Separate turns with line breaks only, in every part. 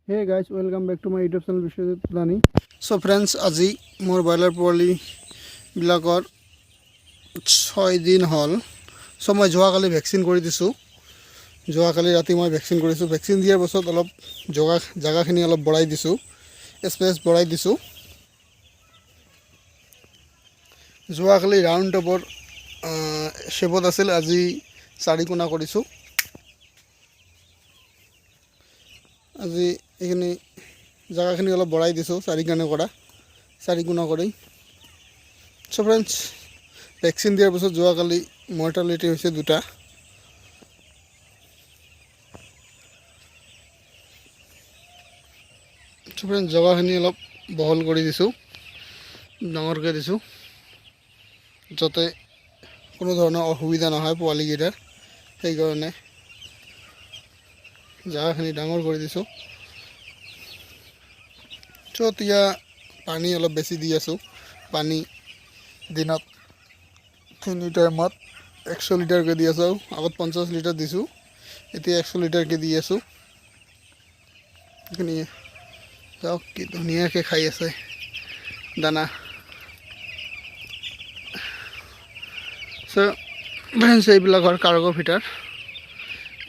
Hey guys welcome back to my YouTube channel Biswajit प्लानी। So friends আজি मोर broiler पोवाली बिलाकर 6 दिन हल। सो मैं जोवाकाली वैक्सीन कर दिसु। जोवाकाली राति मैं वैक्सीन करिसु। वैक्सीन दियार पाছত अलप जगाखिनि अलप बढ़ाई दिसु, स्पेस बढ़ाई दिसु। जोवाकाली राउंड टपर शेपत आसिल, আজি 4 कोना करिसु। আজি এইখিনি জায়গাখিনি অলপ বঢ়াই দিছোঁ, 4 কোণা কৰা 4 কোণা কৰি। সো ফ্ৰেণ্ডছ ভেকচিন দিয়াৰ পিছত যোৱাকালি মৰ্টালিটি হৈছে 2টা। সো ফ্ৰেণ্ডছ জায়গাখিনি অলপ বহল কৰি দিছোঁ, ডাঙৰকৈ দিছোঁ, যাতে কোনো ধৰণৰ অসুবিধা নহয় পোৱালিকেইটাৰ। সেইকাৰণে জায়গাখিনি ডাঙৰ কৰি দিছোঁ। সো এতিয়া পানী অলপ বেছি দি আছোঁ। পানী দিনত 3 টাইমত 100 লিটাৰকৈ দি আছোঁ। আগত 50 লিটাৰ দিছোঁ, এতিয়া 100 লিটাৰকৈ দি আছোঁ। এইখিনি চাওক কি ধুনীয়াকৈ খাই আছে দানা। সো ফ্ৰেণ্ডছ এইবিলাকৰ কাৰ্গো ফিটাৰ,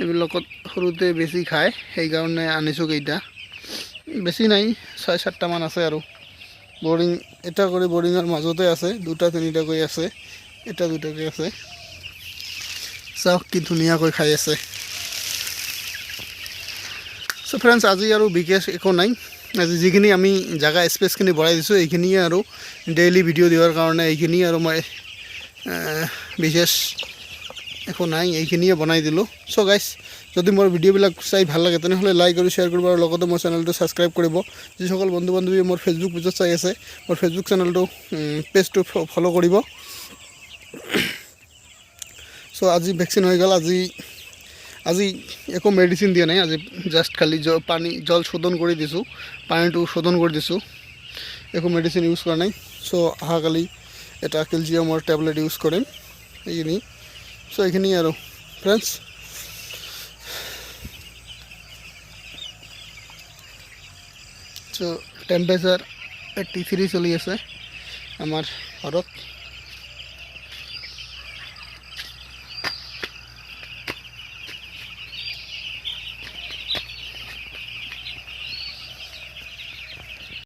এইবিলাকত সৰুতে বেছি খায়, সেইকাৰণে আনিছোঁ কেইটা। বেছি নাই, 6-7টা মান আছে। আৰু বৰিং এটা কৰি বৰিঙৰ মাজতে আছে, 2-3টাকৈ আছে, এটা 2টাকৈ আছে। চাওক কি ধুনীয়াকৈ খাই আছে। সো ফ্ৰেণ্ডছ আজি আৰু বিশেষ একো নাই। আজি যিখিনি আমি জাগা স্পেচখিনি বঢ়াই দিছোঁ, এইখিনিয়ে আৰু ডেইলি ভিডিঅ' দিয়াৰ কাৰণে এইখিনি আৰু মই বিশেষ একো নাই, এইখিনিয়ে বনাই দিলোঁ। সো গাইছ, যদি মোৰ ভিডিঅ'বিলাক চাই ভাল লাগে তেনেহ'লে লাইক আৰু শ্বেয়াৰ কৰিব, আৰু লগতে মোৰ চেনেলটো ছাবস্ক্ৰাইব কৰিব। যিসকল বন্ধু বান্ধৱীয়ে মোৰ ফেচবুক পেজত চাই আছে, মোৰ ফেচবুক চেনেলটো পেজটো ফ'ল' কৰিব। সো আজি ভেকচিন হৈ গ'ল। আজি একো মেডিচিন দিয়া নাই। আজি জাষ্ট খালি জল শোধন কৰি দিছোঁ, পানীটো শোধন কৰি দিছোঁ, একো মেডিচিন ইউজ কৰা নাই। সো অহাকালি এটা কেলছিয়ামৰ টেবলেট ইউজ কৰিম, এইখিনি। সো এইখিনি আৰু ফ্ৰেণ্ডছ। সো টেম্পাৰেচাৰ 83 চলি আছে আমাৰ ঘৰত।